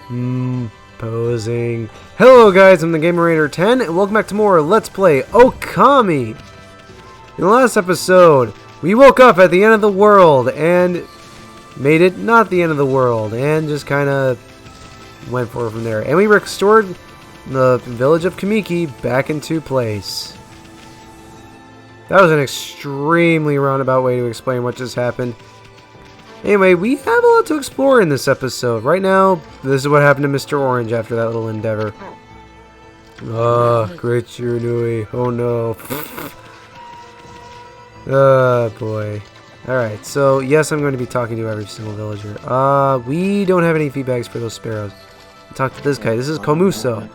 Posing. Hello guys, I'm the Gamer 10 and welcome back to more Let's Play Okami. In the last episode, we woke up at the end of the world and made it not the end of the world and just kind of went forward from there. And we restored the village of Kamiki back into place. That was an extremely roundabout way to explain what just happened. Anyway, we have a lot to explore in this episode. Right now, this is what happened to Mr. Orange after that little endeavor. Great Shiranui. Oh no. Oh boy. Alright, so yes, I'm going to be talking to every single villager. We don't have any feedbacks for those sparrows. Talk to this guy. This is Komuso.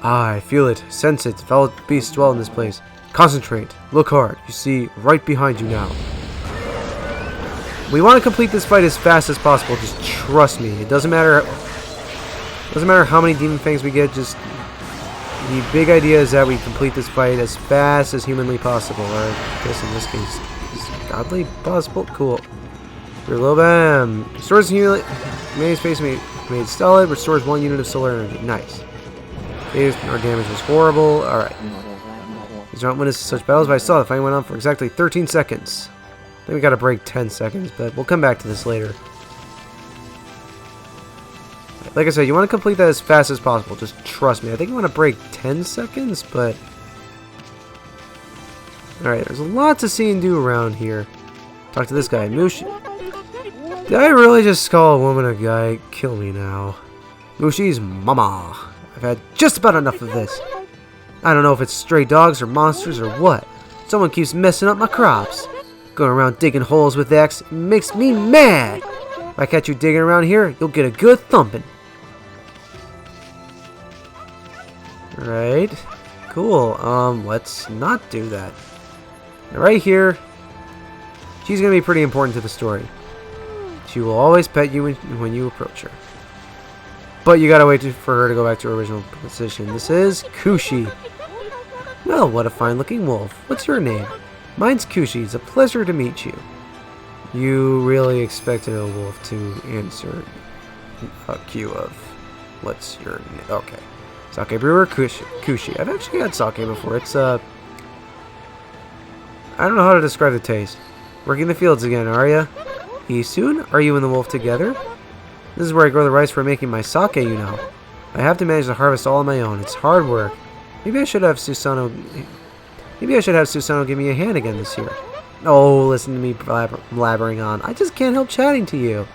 I feel it, sense it. Foul beasts dwell in this place. Concentrate. Look hard. You see, right behind you now. We want to complete this fight as fast as possible. Just trust me. It doesn't matter how many demon fangs we get. Just the big idea is that we complete this fight as fast as humanly possible. Or I guess in this case, is godly possible. Cool. Reload bam. Restores healing. Main space made solid. Restores 1 unit of solar energy. Nice. Our damage was horrible. All right. These aren't witnesses to such battles, but I saw the fight went on for exactly 13 seconds. I think we gotta break 10 seconds, but we'll come back to this later. Like I said, you want to complete that as fast as possible. Just trust me. I think you want to break 10 seconds, but... Alright, there's a lot to see and do around here. Talk to this guy, Mushi. Did I really just call a woman a guy? Kill me now. Mushi's mama. I've had just about enough of this. I don't know if it's stray dogs or monsters or what. Someone keeps messing up my crops. Going around digging holes with axe makes me mad. If I catch you digging around here, you'll get a good thumping. Alright. Cool. Let's not do that. Now, right here, she's going to be pretty important to the story. She will always pet you when you approach her. But you gotta wait for her to go back to her original position. This is Kushi. Well, what a fine looking wolf. What's your name? Mine's Kushi. It's a pleasure to meet you. You really expected a wolf to answer a cue of what's your name? Okay. Sake brewer Kushi. I've actually had sake before. It's I don't know how to describe the taste. Working the fields again, are ya? Soon? Are you and the wolf together? This is where I grow the rice for making my sake, you know. I have to manage the harvest all on my own. It's hard work. Maybe I should have Susano give me a hand again this year. Oh, listen to me blabbering on. I just can't help chatting to you.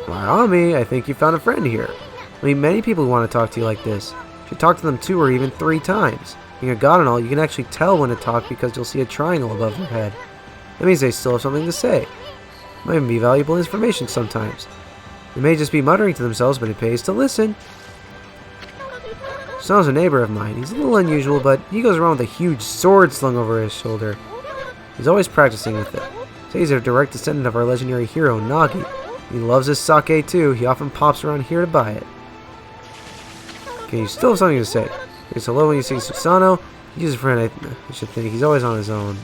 Okami, I think you found a friend here. I mean, many people who want to talk to you like this. You should talk to them 2 or even 3 times. Being a god and all, you can actually tell when to talk because you'll see a triangle above their head. That means they still have something to say. Might even be valuable information sometimes. They may just be muttering to themselves, but it pays to listen. Susano's a neighbor of mine. He's a little unusual, but he goes around with a huge sword slung over his shoulder. He's always practicing with it. So he's a direct descendant of our legendary hero, Nagi. He loves his sake too. He often pops around here to buy it. Okay, you still have something to say. He says hello when you see Susano. He's a friend, I should think. He's always on his own.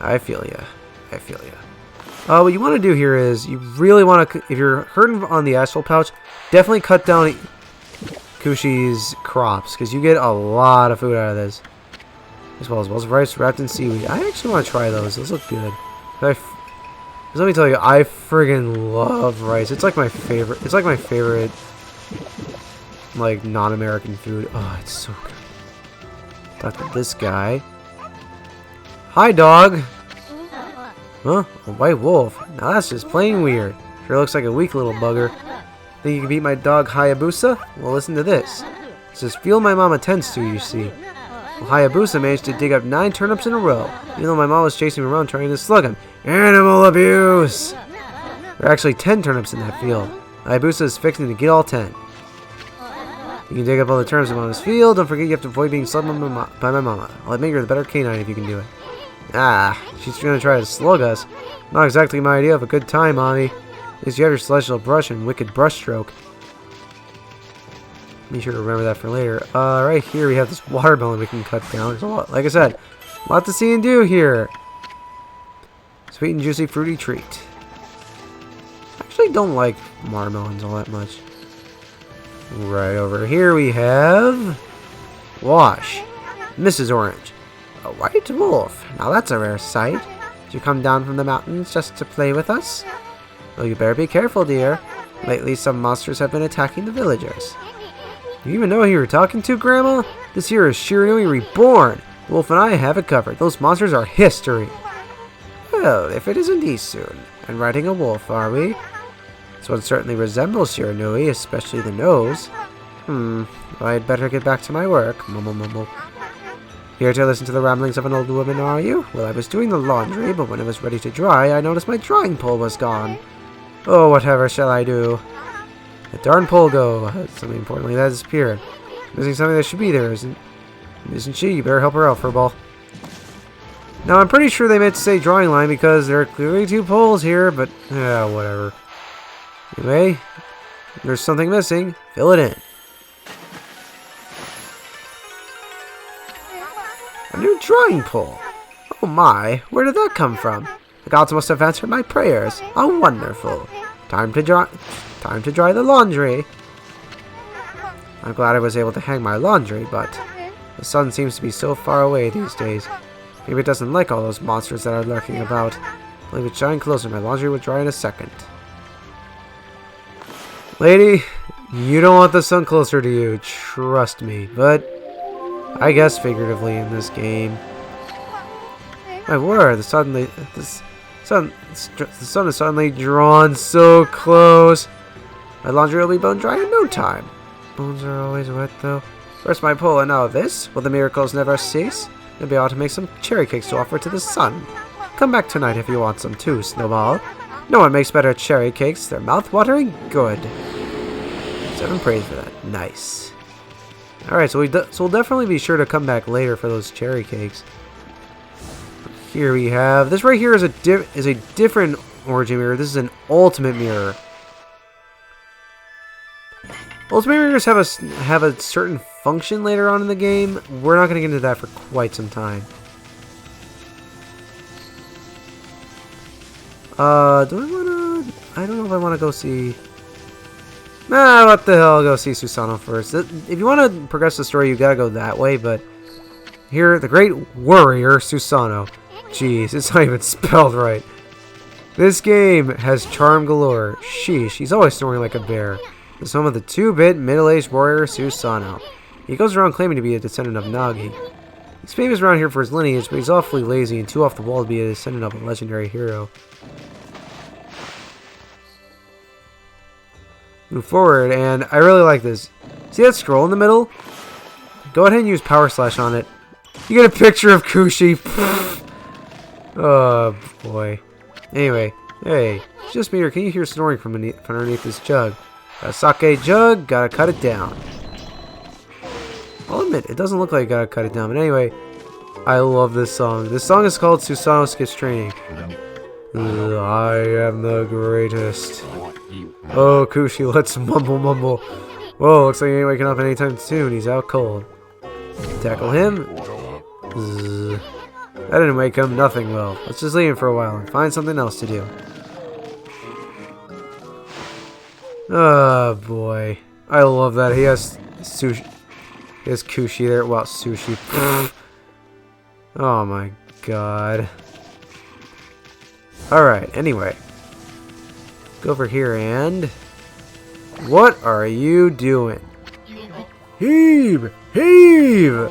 I feel ya. I feel ya. What you want to do here is, you really want to, if you're hurting on the astral pouch, definitely cut down Kushi's crops, because you get a lot of food out of this. As well as rice wrapped in seaweed. I actually want to try those. Those look good. Let me tell you, I friggin' love rice. It's like my favorite. It's like my favorite, like, non-American food. Oh, it's so good. Talk to this guy. Hi, dog. Huh? A white wolf? Now that's just plain weird. Sure looks like a weak little bugger. Think you can beat my dog Hayabusa? Well, listen to this. It's this field my mama tends to, you see. Well, Hayabusa managed to dig up 9 turnips in a row, even though my mom was chasing him around trying to slug him. Animal abuse! There are actually 10 turnips in that field. Hayabusa is fixing to get all 10. You can dig up all the turnips in Mama's field. Don't forget you have to avoid being slugged by my mama. I'll make her the better canine if you can do it. Ah, she's gonna try to slug us. Not exactly my idea of a good time, Mommy. At least you have your celestial brush and wicked brush stroke. Be sure to remember that for later. Right here we have this watermelon we can cut down. There's a lot, like I said, a lot to see and do here. Sweet and juicy fruity treat. Actually, don't like watermelons all that much. Right over here we have... Wash. Mrs. Orange. A white wolf. Now that's a rare sight. Did you come down from the mountains just to play with us? Well, you better be careful, dear. Lately, some monsters have been attacking the villagers. You even know who you're talking to, Grandma? This here is Shiranui Reborn. The wolf and I have it covered. Those monsters are history. Well, if it isn't Isun, and riding a wolf, are we? This one certainly resembles Shiranui, especially the nose. Well, I'd better get back to my work. Mumble, mumble. Here to listen to the ramblings of an old woman, are you? Well, I was doing the laundry, but when it was ready to dry, I noticed my drying pole was gone. Oh, whatever shall I do? The darn pole go. Something importantly that disappeared. Missing something that should be there, isn't she? You better help her out, Furball. Now, I'm pretty sure they meant to say drawing line because there are clearly two poles here, but whatever. Anyway, there's something missing. Fill it in. A new drawing pole. Oh my, where did that come from? The gods must have answered my prayers. How wonderful. Time to dry the laundry. I'm glad I was able to hang my laundry, but the sun seems to be so far away these days. Maybe it doesn't like all those monsters that are lurking about. Leave it shine closer, my laundry will dry in a second. Lady, you don't want the sun closer to you, trust me, but I guess figuratively in this game. My word, the sun is suddenly drawn so close. My laundry will be bone dry in no time. Bones are always wet though. First my pole and now this. Will the miracles never cease? Maybe I ought to make some cherry cakes to offer to the sun. Come back tonight if you want some too, Snowball. No one makes better cherry cakes. They're mouth-watering good. 7 praise for that. Nice. Alright, so we'll definitely be sure to come back later for those cherry cakes. Here we have... This right here is a different origin mirror. This is an ultimate mirror. Ultimate mirrors have a certain function later on in the game. We're not going to get into that for quite some time. Do I want to... I don't know if I want to go see... Nah, what the hell, I'll go see Susano first. If you want to progress the story, you gotta go that way, but... Here, the great warrior, Susano. Jeez, it's not even spelled right. This game has charm galore. Sheesh, he's always snoring like a bear. It's home of the 2-bit middle-aged warrior, Susano. He goes around claiming to be a descendant of Nagi. He's famous around here for his lineage, but he's awfully lazy and too off the wall to be a descendant of a legendary hero. Move forward, and I really like this. See that scroll in the middle? Go ahead and use Power Slash on it. You get a picture of Kushi. Oh, boy. Anyway, hey, it's just me here. Can you hear snoring from underneath this jug? Got a sake jug, gotta cut it down. I'll admit, it doesn't look like I gotta cut it down, but anyway, I love this song. This song is called Susano Skips Training. I am the greatest. Oh, Kushi, let's mumble mumble. Whoa, looks like he ain't waking up anytime soon. He's out cold. Tackle him. Zzz. That didn't wake him. Nothing will. Let's just leave him for a while and find something else to do. Oh, boy. I love that. He has sushi. He has Kushi there. Well, sushi. Oh, my God. Alright, anyway. Go over here and... What are you doing? Heave! Heave!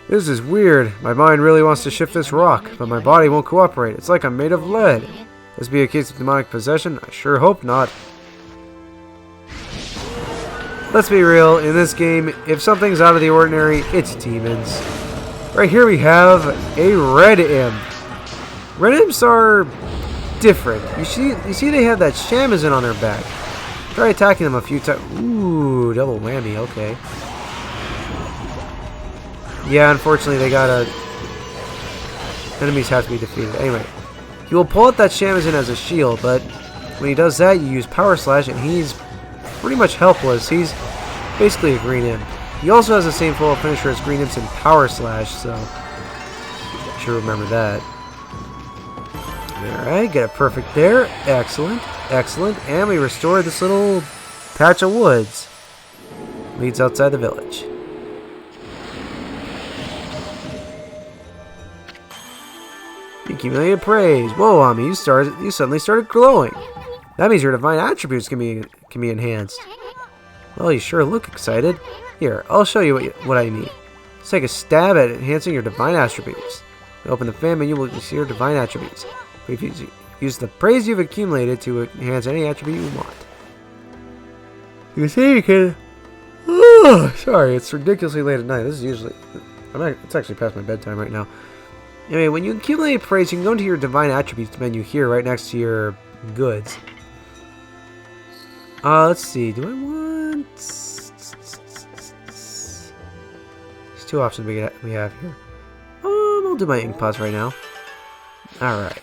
This is weird. My mind really wants to shift this rock, but my body won't cooperate. It's like I'm made of lead. This be a case of demonic possession? I sure hope not. Let's be real, in this game, if something's out of the ordinary, it's demons. Right here we have a red imp. Red imps are different. You see they have that shamisen on their back. Try attacking them a few times. Ooh, double whammy, okay. Yeah, unfortunately they gotta... Enemies have to be defeated. Anyway, he will pull out that shamisen as a shield, but when he does that, you use Power Slash, and he's pretty much helpless. He's basically a green imp. He also has the same full finisher as green imps in Power Slash, so you should remember that. Alright, get it perfect there. Excellent. Excellent. And we restored this little patch of woods. Leads outside the village. You accumulated praise. Whoa, Ami, you suddenly started glowing. That means your divine attributes can be enhanced. Well, you sure look excited. Here, I'll show you what I mean. Let's take a stab at enhancing your divine attributes. Open the fan menu, you will see your divine attributes. Use the praise you've accumulated to enhance any attribute you want. You see, you can. Oh, sorry, it's ridiculously late at night. This is usually. It's actually past my bedtime right now. Anyway, when you accumulate praise, you can go into your divine attributes menu here, right next to your goods. Let's see. Do I want? There's two options we have here. I'll do my ink pots right now. All right.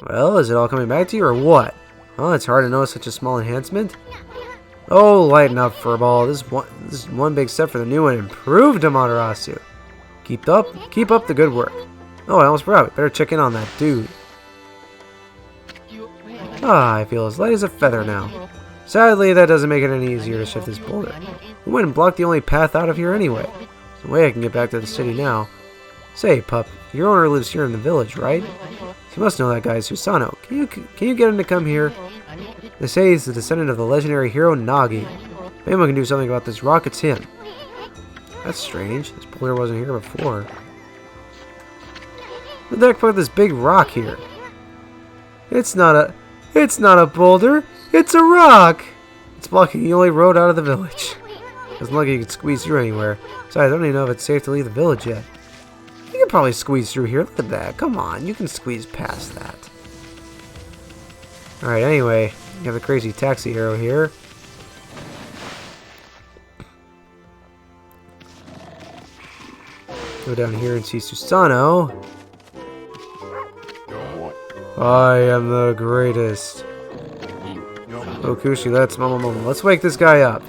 Well, is it all coming back to you or what? Oh, it's hard to notice such a small enhancement. Oh, lighten up, Furball. This is one big step for the new and improved Amaterasu. Keep up the good work. Oh, I almost forgot. Better check in on that dude. Ah, I feel as light as a feather now. Sadly, that doesn't make it any easier to shift this boulder. We went and blocked the only path out of here anyway. There's no way I can get back to the city now. Say, pup, your owner lives here in the village, right? You must know that guy, Susano. Can you get him to come here? They say he's the descendant of the legendary hero Nagi. If anyone can do something about this rock, it's him. That's strange. This boulder wasn't here before. What the heck put this big rock here? It's not a boulder. It's a rock. It's blocking the only road out of the village. It's lucky you could squeeze through anywhere. Besides, I don't even know if it's safe to leave the village yet. You can probably squeeze through here. Look at that. Come on, you can squeeze past that. Alright, anyway, you have the crazy taxi arrow here. Go down here and see Susano. I am the greatest. Okushi, let's wake this guy up.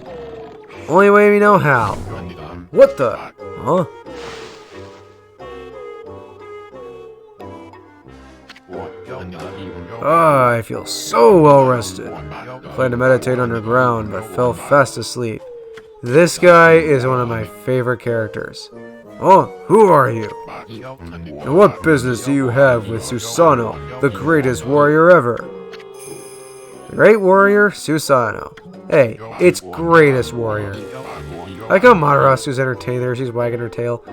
Only way we know how. What the? Huh? Ah, I feel so well rested. Planned to meditate underground, but fell fast asleep. This guy is one of my favorite characters. Oh, who are you? And what business do you have with Susano, the greatest warrior ever? Great warrior, Susano. Hey, it's greatest warrior. Like how Amaterasu's entertained there, she's wagging her tail.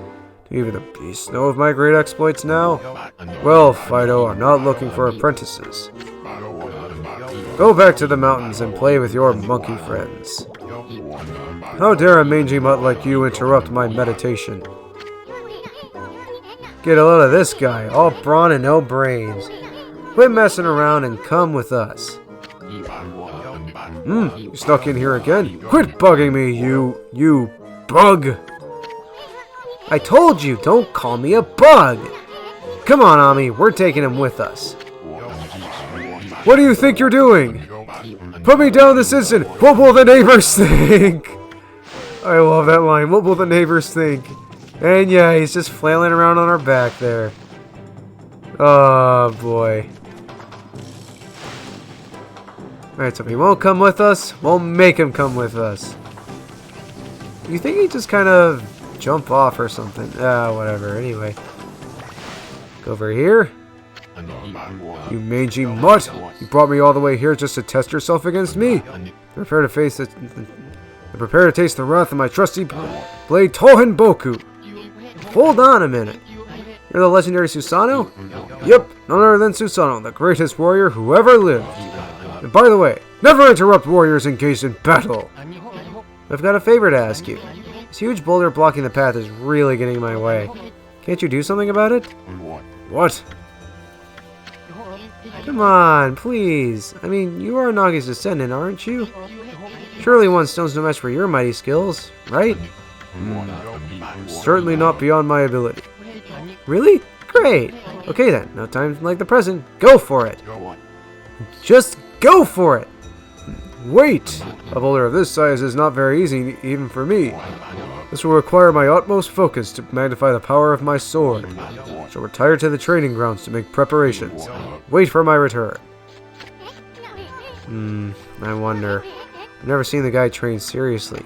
Do even the beasts know of my great exploits now? Well, Fido, I'm not looking for apprentices. Go back to the mountains and play with your monkey friends. How dare a mangy mutt like you interrupt my meditation? Get a load of this guy, all brawn and no brains. Quit messing around and come with us. You snuck in here again? Quit bugging me, you bug! I told you, don't call me a bug! Come on, Ami, we're taking him with us. What do you think you're doing? Put me down this instant! What will the neighbors think? I love that line. What will the neighbors think? And yeah, he's just flailing around on our back there. Oh, boy. Alright, so if he won't come with us, we'll make him come with us. You think he'd just kind of jump off or something? Whatever. Anyway. Go over here. You mangy mutt! You brought me all the way here just to test yourself against me. Prepare to taste the wrath of my trusty blade Tohen Boku. Hold on a minute. You're the legendary Susano? Yep, none other than Susano, the greatest warrior who ever lived. And by the way, never interrupt warriors engaged in battle. I've got a favor to ask you. This huge boulder blocking the path is really getting in my way. Can't you do something about it? What? Come on, please. I mean, you are Nagi's descendant, aren't you? Surely one stone's no match for your mighty skills, right? Certainly not beyond my ability. Really? Great. Okay then, no time like the present. Go for it. Just go for it. Wait! A boulder of this size is not very easy, even for me. This will require my utmost focus to magnify the power of my sword. I shall retire to the training grounds to make preparations. Wait for my return. I wonder. I've never seen the guy train seriously.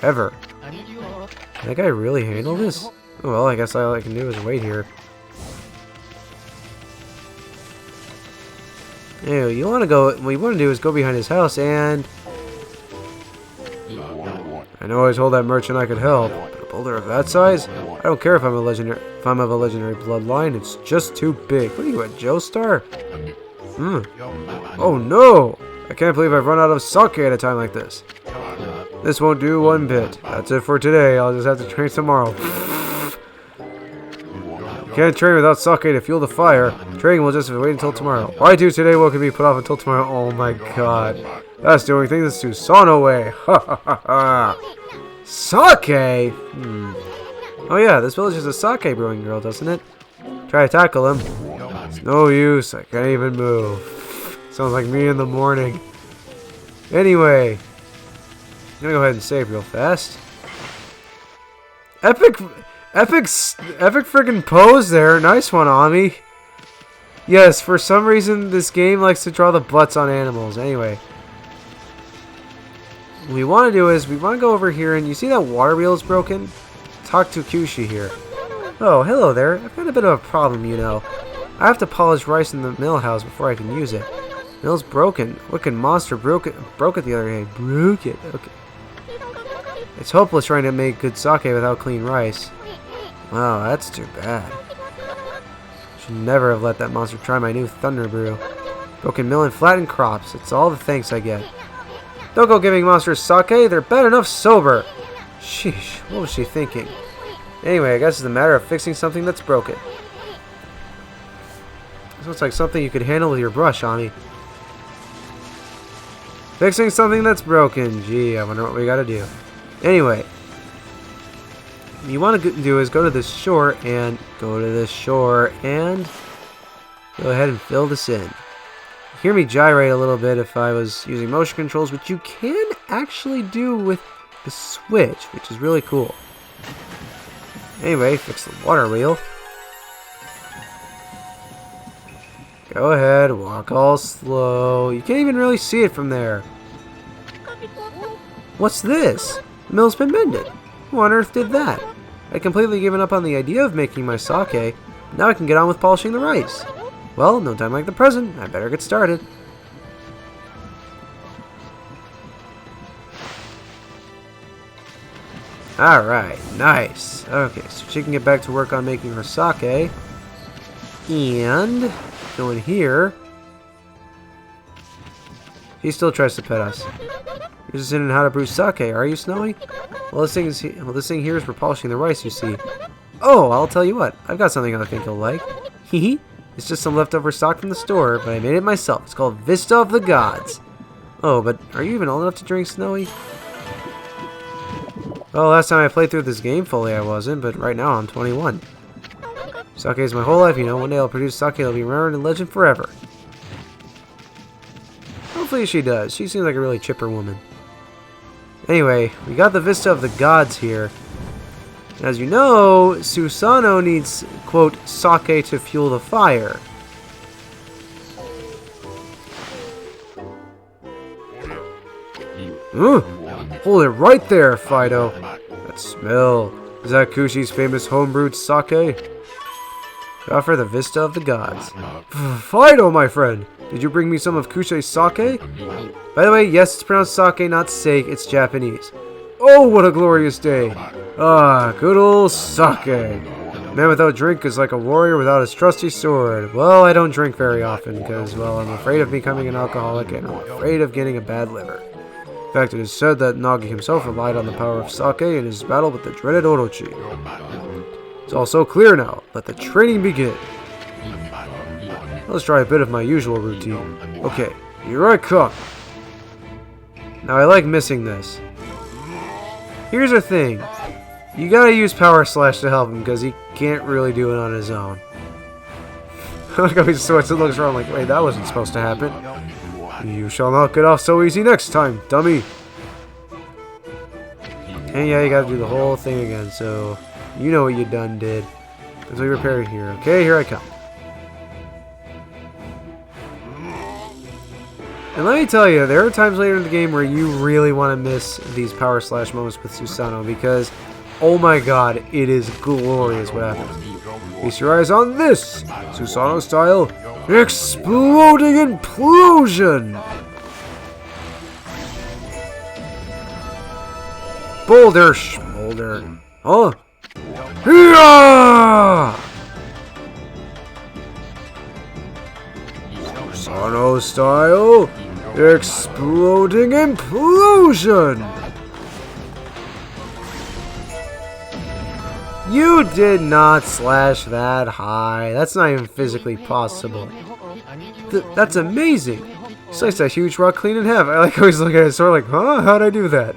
Ever. Can that guy really handle this? Oh, well, I guess all I can do is wait here. Anyway, you want to go? What you want to do is go behind his house and... I know I was told that merchant I could help, but a boulder of that size? I don't care if I'm a legendary, if I'm of a legendary bloodline. It's just too big. What are you, a Joestar? Oh no! I can't believe I've run out of sake at a time like this. This won't do one bit. That's it for today. I'll just have to train tomorrow. You can't train without sake to fuel the fire. Training will just wait until tomorrow. Why do today what can be put off until tomorrow? Oh my god. That's the only thing that's Susano way. Ha ha ha ha. Sake? Oh yeah, this village has a sake brewing girl, doesn't it? Try to tackle him. It's no use. I can't even move. Sounds like me in the morning. Anyway. I'm gonna go ahead and save real fast. Epic friggin' pose there. Nice one, Ami. Yes, for some reason this game likes to draw the butts on animals. Anyway. What we want to do is we want to go over here and you see that water wheel is broken? Talk to Kushi here. Oh, hello there. I've got a bit of a problem, you know. I have to polish rice in the mill house before I can use it. Mill's broken. Wicked monster broke it the other day. Broke it. Okay. It's hopeless trying to make good sake without clean rice. Wow, that's too bad. Should never have let that monster try my new thunder brew. Broken mill and flattened crops. It's all the thanks I get. Don't go giving monsters sake. They're bad enough sober. Sheesh, what was she thinking? Anyway, I guess it's a matter of fixing something that's broken. This looks like something you could handle with your brush, Ami. Fixing something that's broken. Gee, I wonder what we gotta do. Anyway, what you want to do is go to this shore and go ahead and fill this in. Hear me gyrate a little bit if I was using motion controls, which you can actually do with the Switch, which is really cool. Anyway, fix the water wheel. Go ahead, walk all slow. You can't even really see it from there. What's this? The mill's been mended. Who on earth did that? I'd completely given up on the idea of making my sake. Now I can get on with polishing the rice. Well, no time like the present. I better get started. Alright, nice. Okay, so she can get back to work on making her sake. And go in here. He still tries to pet us. You're interested in how to brew sake, are you, Snowy? Well, this thing here is for polishing the rice, you see. Oh, I'll tell you what. I've got something I think you'll like. Hehe. It's just some leftover stock from the store, but I made it myself. It's called Vista of the Gods. Oh, but are you even old enough to drink, Snowy? Well, last time I played through this game fully I wasn't, but right now I'm 21. Sake is my whole life, you know. One day I'll produce sake that'll be remembered in legend forever. Hopefully she does. She seems like a really chipper woman. Anyway, we got the Vista of the Gods here. As you know, Susano needs, quote, sake to fuel the fire. Hold it right there, Fido. That smell. Is that Kushi's famous homebrewed sake? Offer the Vista of the Gods. Fido, my friend! Did you bring me some of Kushi's sake? By the way, yes, it's pronounced sake, not sake. It's Japanese. Oh, what a glorious day! Ah, good old sake. A man without drink is like a warrior without his trusty sword. Well, I don't drink very often because, well, I'm afraid of becoming an alcoholic and I'm afraid of getting a bad liver. In fact, it is said that Nagi himself relied on the power of sake in his battle with the dreaded Orochi. It's all so clear now. Let the training begin. Let's try a bit of my usual routine. Okay, here I come. Now, I like missing this. Here's the thing. You gotta use Power Slash to help him because he can't really do it on his own. I like how he sorts and looks around like, wait, that wasn't supposed to happen. You shall not get off so easy next time, dummy. And yeah, you gotta do the whole thing again, so you know what you done did. Let's repair it here. Okay, here I come. And let me tell you, there are times later in the game where you really want to miss these power slash moments with Susano because, oh my god, it is glorious what happens. Feast your eyes on this! Susano style exploding implosion! Boulder Schmolder. Oh! Hiya! Susano style exploding implosion! You did not slash that high. That's not even physically possible. That's amazing. Slice that huge rock clean in half. I like always look at it sort of like, huh? How'd I do that?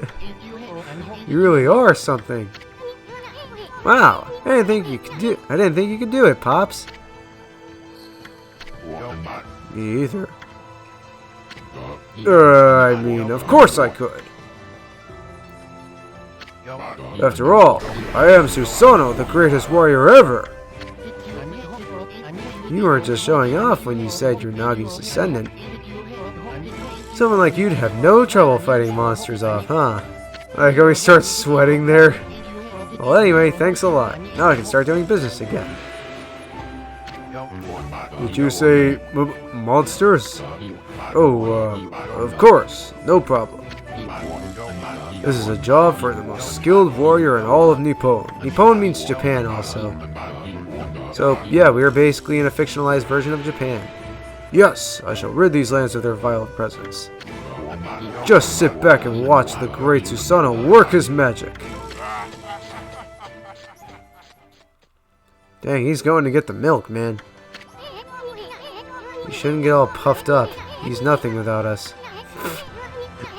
You really are something. Wow. I didn't think you could do it, Pops. Me either. I mean, of course I could. After all, I am Susano, the greatest warrior ever. You weren't just showing off when you said you're Nagi's descendant. Someone like you'd have no trouble fighting monsters off, huh? Like how he starts sweating there. Well, anyway, thanks a lot. Now I can start doing business again. Did you say monsters? Oh, of course. No problem. This is a job for the most skilled warrior in all of Nippon. Nippon means Japan also. So, yeah, we are basically in a fictionalized version of Japan. Yes, I shall rid these lands of their vile presence. Just sit back and watch the great Susano work his magic. Dang, he's going to get the milk, man. You shouldn't get all puffed up. He's nothing without us.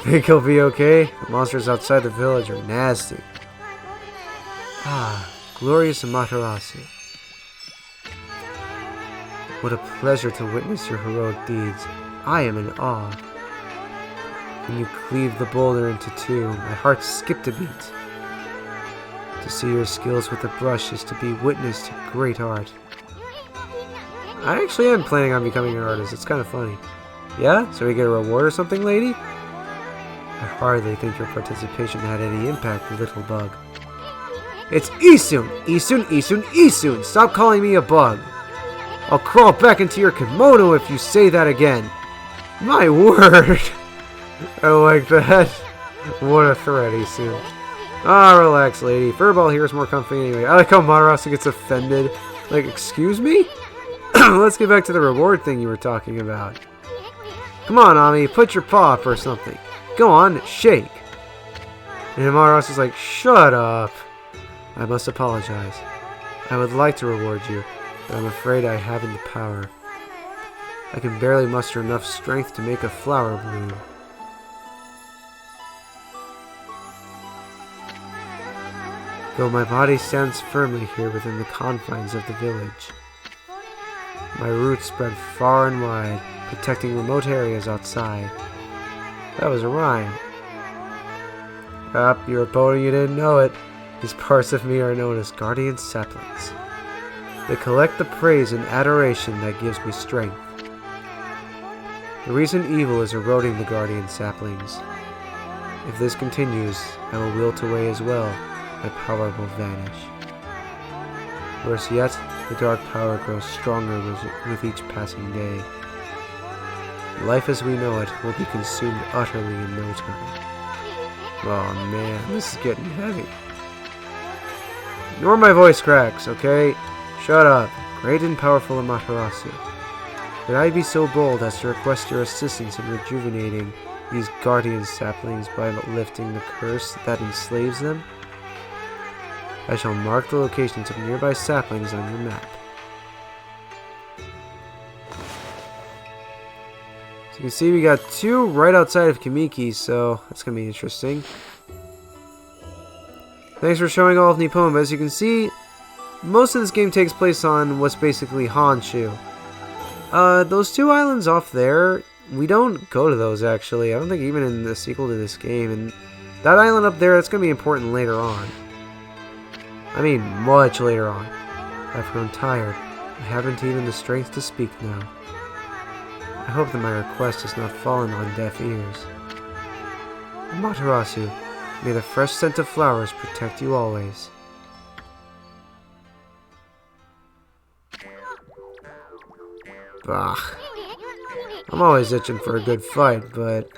Think he'll be okay? The monsters outside the village are nasty. Ah, glorious Amaterasu. What a pleasure to witness your heroic deeds. I am in awe. When you cleaved the boulder into two, my heart skipped a beat. To see your skills with the brush is to be witness to great art. I actually am planning on becoming an artist. It's kind of funny. Yeah? So we get a reward or something, lady? I hardly think your participation had any impact, little bug. It's Isun! Isun, Isun, Isun! Stop calling me a bug! I'll crawl back into your kimono if you say that again! My word! I like that. What a threat, Isun. Ah, relax, lady. Furball here is more comfy anyway. I like how Materasu gets offended. Like, excuse me? Let's get back to the reward thing you were talking about. Come on, Ami, put your paw up or something. Go on, shake. And Amarasu's like, shut up. I must apologize. I would like to reward you, but I'm afraid I haven't the power. I can barely muster enough strength to make a flower bloom. Though my body stands firmly here within the confines of the village. My roots spread far and wide, protecting remote areas outside. That was a rhyme. Your opponent, you didn't know it. These parts of me are known as guardian saplings. They collect the praise and adoration that gives me strength. The recent evil is eroding the guardian saplings. If this continues, I will wilt away as well. My power will vanish. Worse yet, the dark power grows stronger with each passing day. Life as we know it will be consumed utterly in no time. Oh man, this is getting heavy. Ignore my voice cracks, okay? Shut up. Great and powerful Amaterasu. Could I be so bold as to request your assistance in rejuvenating these guardian saplings by lifting the curse that enslaves them? I shall mark the locations of nearby saplings on your map. So you can see we got two right outside of Kamiki, so that's going to be interesting. Thanks for showing all of Nippon, but as you can see, most of this game takes place on what's basically Honshu. Those two islands off there, we don't go to those actually. I don't think even in the sequel to this game. And that island up there, that's going to be important later on. I mean, much later on. I've grown tired. I haven't even the strength to speak now. I hope that my request has not fallen on deaf ears. Amaterasu, may the fresh scent of flowers protect you always. Bah. I'm always itching for a good fight, but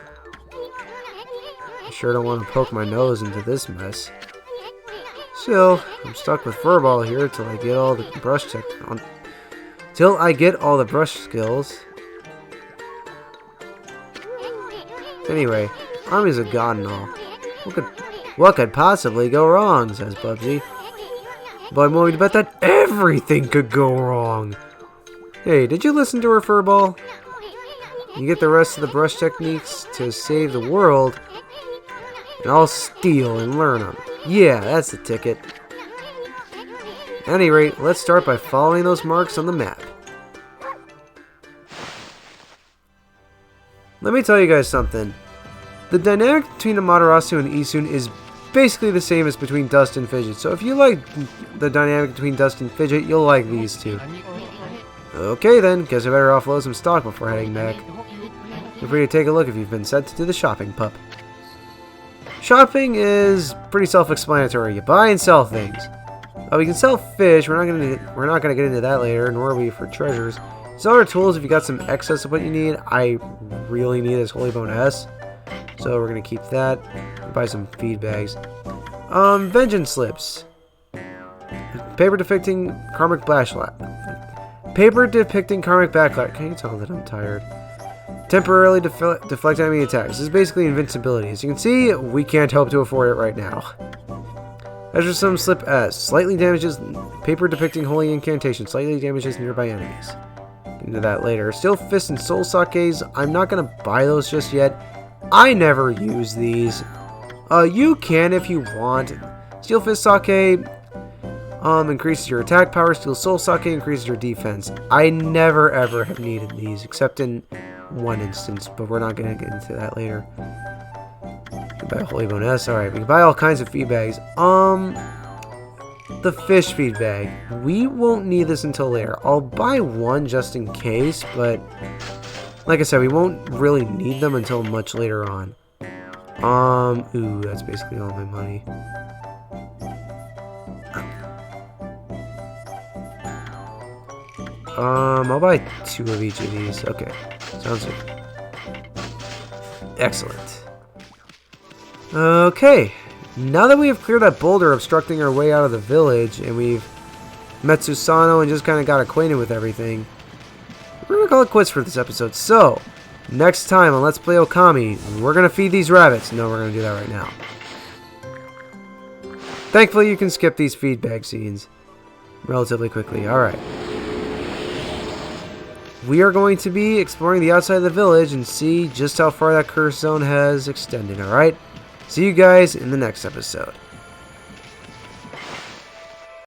I sure don't want to poke my nose into this mess. Still, I'm stuck with Furball here till I get all the brush skills. Anyway, Army's a god and all. What could possibly go wrong, says Bubsy. But I'm willing to bet that everything could go wrong. Hey, did you listen to her, Furball? You get the rest of the brush techniques to save the world, and I'll steal and learn them. Yeah, that's the ticket. At any rate, let's start by following those marks on the map. Let me tell you guys something. The dynamic between Amaterasu and Isun is basically the same as between Dust and Fidget, so if you like the dynamic between Dust and Fidget, you'll like these two. Okay then, guess I better offload some stock before heading back. Feel free to take a look if you've been sent to the shopping pup. Shopping is pretty self-explanatory. You buy and sell things. We can sell fish. We're not gonna get into that later, nor are we for treasures. Sell our tools if you got some excess of what you need. I really need this Holy Bone S, so we're gonna keep that. Buy some feed bags. Vengeance slips. Paper depicting karmic backlash. Paper depicting karmic backlash. Can you tell that I'm tired? Temporarily deflect enemy attacks. This is basically invincibility. As you can see, we can't hope to afford it right now. Measure some slip S. Slightly damages. Paper depicting holy incantation. Slightly damages nearby enemies. Get into that later. Steel Fist and Soul Sakes. I'm not going to buy those just yet. I never use these. You can if you want. Steel Fist Sake increases your attack power. Steel Soul Sake increases your defense. I never ever have needed these, except in one instance, but we're not going to get into that later. We can buy a Holy Bone S. Alright, we can buy all kinds of feed bags. The fish feed bag. We won't need this until later. I'll buy one just in case, but like I said, we won't really need them until much later on. Ooh, that's basically all my money. I'll buy 2 of each of these. Okay, sounds good. Excellent. Okay, now that we have cleared that boulder obstructing our way out of the village, and we've met Susano and just kind of got acquainted with everything, we're gonna call it quits for this episode. So, next time on Let's Play Okami, we're gonna feed these rabbits. No, we're gonna do that right now. Thankfully, you can skip these feedback scenes relatively quickly. Alright. We are going to be exploring the outside of the village and see just how far that curse zone has extended, alright? See you guys in the next episode.